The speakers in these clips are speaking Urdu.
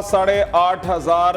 8,500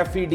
FED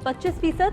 25%,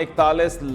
41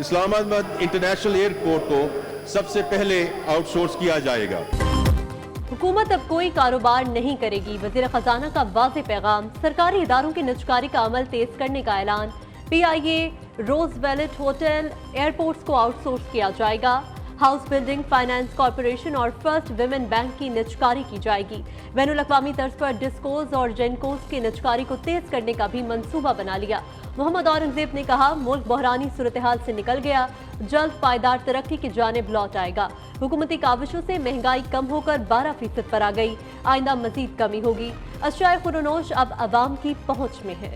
اسلام آباد انٹرنیشنل ایئرپورٹ کو سب سے پہلے آؤٹ سورس کیا جائے گا۔ حکومت اب کوئی کاروبار نہیں کرے گی، وزیر خزانہ کا واضح پیغام۔ سرکاری اداروں کی نجکاری کا عمل تیز کرنے کا اعلان۔ پی آئی اے روز ویلٹ ہوٹل ایئرپورٹس کو آؤٹ سورس کیا جائے گا۔ ہاؤس بلڈنگ فائنانس کارپوریشن اور فرسٹ ویمن بینک کی نجکاری کی جائے گی۔ بین الاقوامی طرز پر ڈسکوز اور جینکوز کی نجکاری کو تیز کرنے کا بھی منصوبہ بنا لیا۔ محمد اورنگزیب نے کہا، ملک بحرانی صورتحال سے نکل گیا، جلد پائیدار ترقی کی جانب لوٹ آئے گا۔ حکومتی کاوشوں سے مہنگائی کم ہو کر 12% پر آ گئی، آئندہ مزید کمی ہوگی۔ اشیاء خوردونوش اب عوام کی پہنچ میں ہے۔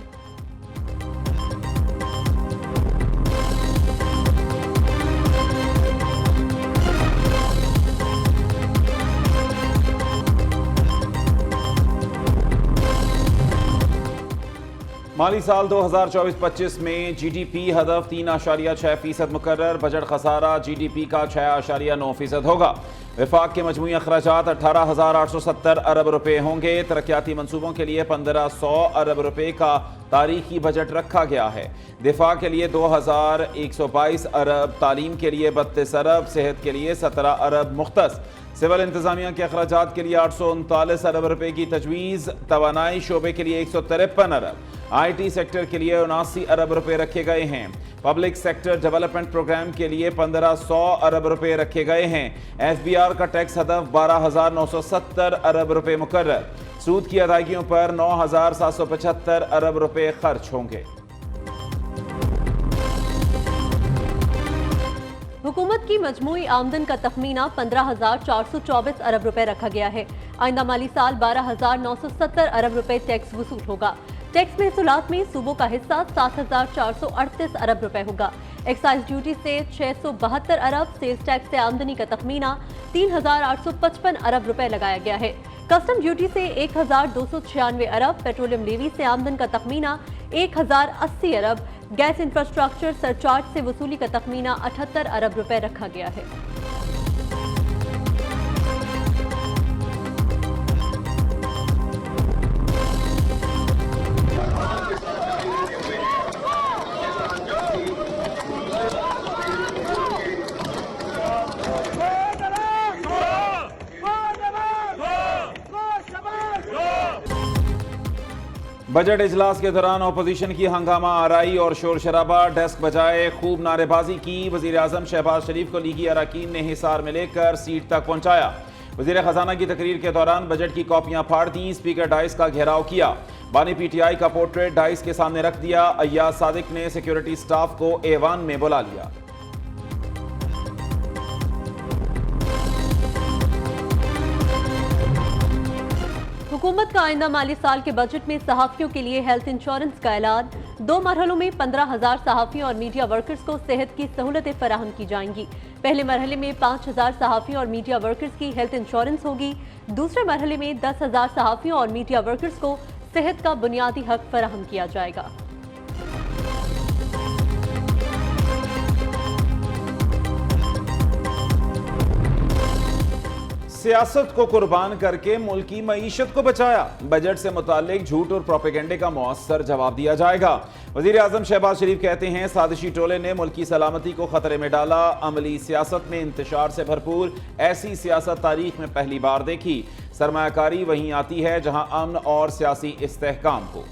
مالی سال 2024-25 میں جی ڈی پی ہدف 3.6% مقرر، بجٹ خسارہ جی ڈی پی کا 6.9% ہوگا۔ وفاق کے مجموعی اخراجات 18,870 ارب روپے ہوں گے۔ ترقیاتی منصوبوں کے لیے 1,500 ارب روپے کا تاریخی بجٹ رکھا گیا ہے۔ دفاع کے لیے 2,122 ارب، تعلیم کے لیے 32 ارب، صحت کے لیے 17 ارب مختص۔ سول انتظامیہ کے اخراجات کے لیے 839 ارب روپے کی تجویز، توانائی شعبے کے لیے 153 ارب، آئی ٹی سیکٹر کے لیے 79 ارب روپے رکھے گئے ہیں۔ پبلک سیکٹر ڈیولپمنٹ پروگرام کے لیے 1,500 ارب روپے رکھے گئے ہیں۔ ایف بی آر کا ٹیکس ہدف 12,970 ارب روپے مقرر۔ سود کی ادائیگیوں پر 9,775 ارب روپے خرچ ہوں گے۔ حکومت کی مجموعی آمدن کا تخمینہ 15,424 ارب روپے رکھا گیا ہے۔ آئندہ مالی سال 12,970 ارب روپے ٹیکس وصول ہوگا۔ ٹیکس محصولات میں صوبوں کا حصہ 7,438 ارب روپے ہوگا۔ ایکسائز ڈیوٹی سے 672 ارب، سیلز ٹیکس سے آمدنی کا تخمینہ 3,855 ارب روپے لگایا گیا ہے۔ کسٹم ڈیوٹی سے 1,296 ارب، پیٹرولیم لیوی سے آمدن کا تخمینہ 1,080 ارب، گیس انفراسٹرکچر سرچارج سے وصولی کا تخمینہ 78 ارب روپے رکھا گیا ہے۔ بجٹ اجلاس کے دوران اپوزیشن کی ہنگامہ آرائی اور شور شرابہ، ڈیسک بجائے خوب نعرے بازی کی۔ وزیر اعظم شہباز شریف کو لیگی اراکین نے حصار میں لے کر سیٹ تک پہنچایا۔ وزیر خزانہ کی تقریر کے دوران بجٹ کی کاپیاں پھاڑ دیں، اسپیکر ڈائس کا گھیراؤ کیا، بانی پی ٹی آئی کا پورٹریٹ ڈائس کے سامنے رکھ دیا۔ ایاز صادق نے سیکیورٹی سٹاف کو ایوان میں بلا لیا۔ حکومت کا آئندہ مالی سال کے بجٹ میں صحافیوں کے لیے ہیلتھ انشورنس کا اعلان۔ 2 مرحلوں میں 15,000 صحافیوں اور میڈیا ورکرز کو صحت کی سہولتیں فراہم کی جائیں گی۔ پہلے مرحلے میں 5,000 صحافیوں اور میڈیا ورکرز کی ہیلتھ انشورنس ہوگی۔ دوسرے مرحلے میں 10,000 صحافیوں اور میڈیا ورکرز کو صحت کا بنیادی حق فراہم کیا جائے گا۔ سیاست کو قربان کر کے ملک کی معیشت کو بچایا، بجٹ سے متعلق جھوٹ اور پروپیگنڈے کا مؤثر جواب دیا جائے گا۔ وزیر اعظم شہباز شریف کہتے ہیں، سازشی ٹولے نے ملک کی سلامتی کو خطرے میں ڈالا، عملی سیاست میں انتشار سے بھرپور ایسی سیاست تاریخ میں پہلی بار دیکھی۔ سرمایہ کاری وہیں آتی ہے جہاں امن اور سیاسی استحکام ہو۔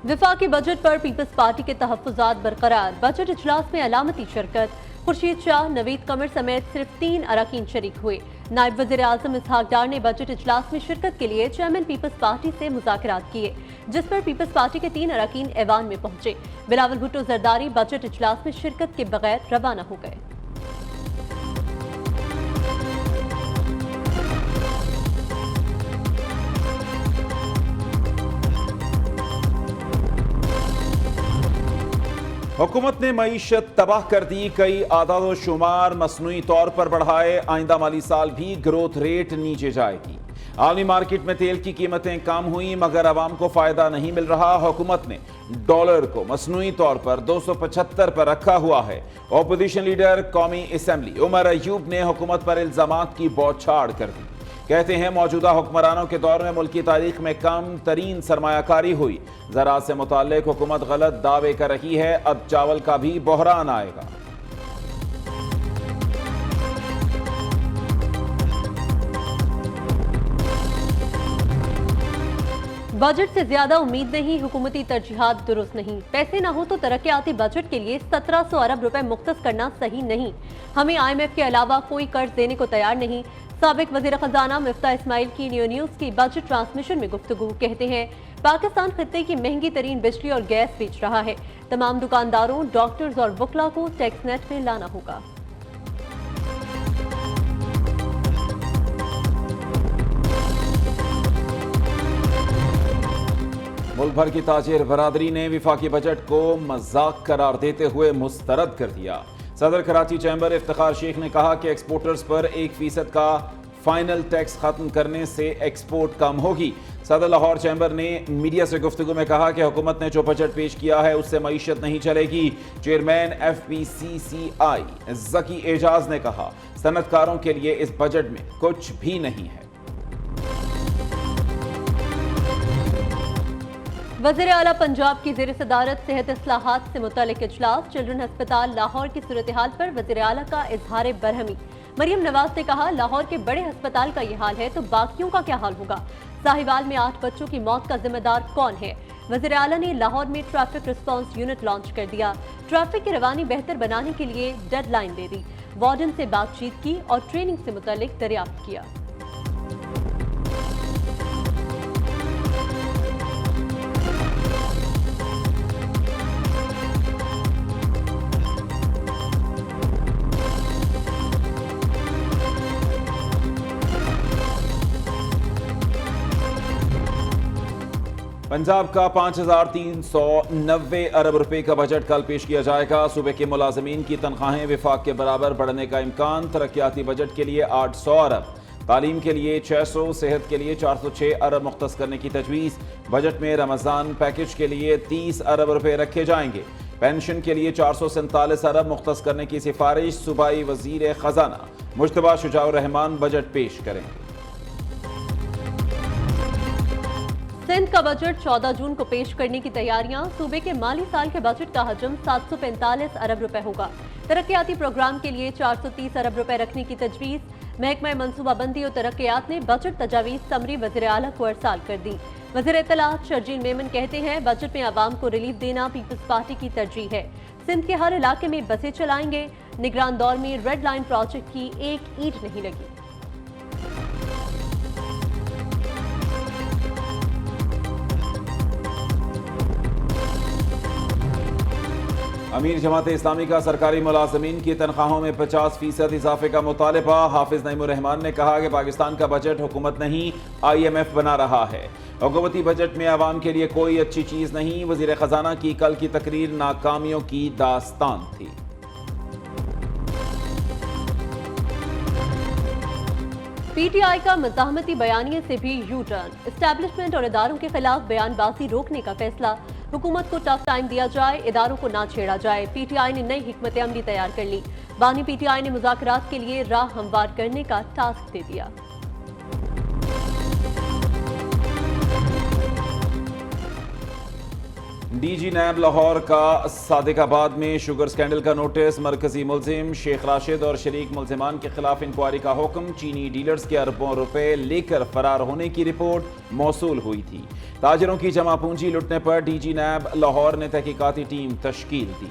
وفاقی بجٹ پر پیپلز پارٹی کے تحفظات برقرار، بجٹ اجلاس میں علامتی شرکت۔ خورشید شاہ، نوید قمر سمیت صرف 3 اراکین شریک ہوئے۔ نائب وزیر اعظم اسحاق ڈار نے بجٹ اجلاس میں شرکت کے لیے چیئرمین پیپلز پارٹی سے مذاکرات کیے، جس پر پیپلز پارٹی کے 3 اراکین ایوان میں پہنچے۔ بلاول بھٹو زرداری بجٹ اجلاس میں شرکت کے بغیر روانہ ہو گئے۔ حکومت نے معیشت تباہ کر دی، کئی اعداد و شمار مصنوعی طور پر بڑھائے، آئندہ مالی سال بھی گروتھ ریٹ نیچے جائے گی۔ عالمی مارکیٹ میں تیل کی قیمتیں کم ہوئیں مگر عوام کو فائدہ نہیں مل رہا۔ حکومت نے ڈالر کو مصنوعی طور پر 275 پر رکھا ہوا ہے۔ اپوزیشن لیڈر قومی اسمبلی عمر ایوب نے حکومت پر الزامات کی بوچھاڑ کر دی۔ کہتے ہیں موجودہ حکمرانوں کے دور میں ملک کی تاریخ میں کم ترین سرمایہ کاری ہوئی. زراعت سے متعلق حکومت غلط دعوے کر رہی ہے, اب چاول کا بھی بحران آئے گا. بجٹ سے زیادہ امید نہیں, حکومتی ترجیحات درست نہیں. پیسے نہ ہو تو ترقیاتی بجٹ کے لیے 1700 ارب روپے مختص کرنا صحیح نہیں. ہمیں IMF کے علاوہ کوئی قرض دینے کو تیار نہیں. سابق وزیر خزانہ مفتاح اسماعیل کی نیو نیوز کی بجٹ ٹرانسمیشن میں گفتگو. کہتے ہیں پاکستان خطے کی مہنگی ترین بجلی اور گیس بیچ رہا ہے. تمام دکانداروں, ڈاکٹرز اور وکلاء کو ٹیکس نیٹ میں لانا ہوگا. ملک بھر کی تاجر برادری نے وفاقی بجٹ کو مذاق قرار دیتے ہوئے مسترد کر دیا. صدر کراچی چیمبر افتخار شیخ نے کہا کہ ایکسپورٹرز پر 1% کا فائنل ٹیکس ختم کرنے سے ایکسپورٹ کم ہوگی. صدر لاہور چیمبر نے میڈیا سے گفتگو میں کہا کہ حکومت نے جو بجٹ پیش کیا ہے اس سے معیشت نہیں چلے گی. چیئرمین FPCCI ذکی اعجاز نے کہا صنعت کاروں کے لیے اس بجٹ میں کچھ بھی نہیں ہے. وزیر اعلیٰ پنجاب کی زیر صدارت صحت اصلاحات سے متعلق اجلاس. چلڈرن ہسپتال لاہور کی صورتحال پر وزیر اعلیٰ کا اظہار برہمی. مریم نواز نے کہا لاہور کے بڑے ہسپتال کا یہ حال ہے تو باقیوں کا کیا حال ہوگا. ساہیوال میں 8 بچوں کی موت کا ذمہ دار کون ہے. وزیر اعلیٰ نے لاہور میں ٹریفک رسپانس یونٹ لانچ کر دیا. ٹریفک کی روانی بہتر بنانے کے لیے ڈیڈ لائن دے دی. وارڈن سے بات چیت کی اور ٹریننگ سے متعلق دریافت کیا. پنجاب کا 5390 ارب روپے کا بجٹ کل پیش کیا جائے گا. صوبے کے ملازمین کی تنخواہیں وفاق کے برابر بڑھنے کا امکان. ترقیاتی بجٹ کے لیے 800 ارب, تعلیم کے لیے 600, صحت کے لیے 406 ارب مختص کرنے کی تجویز. بجٹ میں رمضان پیکج کے لیے 30 ارب روپے رکھے جائیں گے. پینشن کے لیے 447 ارب مختص کرنے کی سفارش. صوبائی وزیر خزانہ مجتبیٰ شجاع الرحمان بجٹ پیش کریں گے. سندھ کا بجٹ 14 جون کو پیش کرنے کی تیاریاں. صوبے کے مالی سال کے بجٹ کا حجم 745 ارب روپے ہوگا. ترقیاتی پروگرام کے لیے 430 ارب روپے رکھنے کی تجویز. محکمہ منصوبہ بندی اور ترقیات نے بجٹ تجاویز سمری وزیر اعلیٰ کو ارسال کر دی. وزیر اطلاعات شرجیل میمن کہتے ہیں بجٹ میں عوام کو ریلیف دینا پیپلز پارٹی کی ترجیح ہے. سندھ کے ہر علاقے میں بسیں چلائیں گے. نگران دور میں ریڈ لائن پروجیکٹ کی ایک اینٹ نہیں لگی. امیر جماعت اسلامی کا سرکاری ملازمین کی تنخواہوں میں 50% اضافے کا مطالبہ. حافظ نعیم الرحمان نے کہا کہ پاکستان کا بجٹ حکومت نہیں IMF بنا رہا ہے. حکومتی بجٹ میں عوام کے لیے کوئی اچھی چیز نہیں. وزیر خزانہ کی کل کی تقریر ناکامیوں کی داستان تھی. PTI کا مزاحمتی بیانیے سے بھی یو ٹرن. اسٹیبلشمنٹ اور اداروں کے خلاف بیان بازی روکنے کا فیصلہ. حکومت کو ٹف ٹائم دیا جائے, اداروں کو نہ چھیڑا جائے. PTI نے نئی حکمت عملی تیار کر لی. بانی PTI نے مذاکرات کے لیے راہ ہموار کرنے کا ٹاسک دے دیا. DG نیب لاہور کا صادق آباد میں شوگر سکینڈل کا نوٹس. مرکزی ملزم شیخ راشد اور شریک ملزمان کے خلاف انکوائری کا حکم. چینی ڈیلرز کے اربوں روپے لے کر فرار ہونے کی رپورٹ موصول ہوئی تھی. تاجروں کی جمع پونجی لٹنے پر DG نیب لاہور نے تحقیقاتی ٹیم تشکیل دی.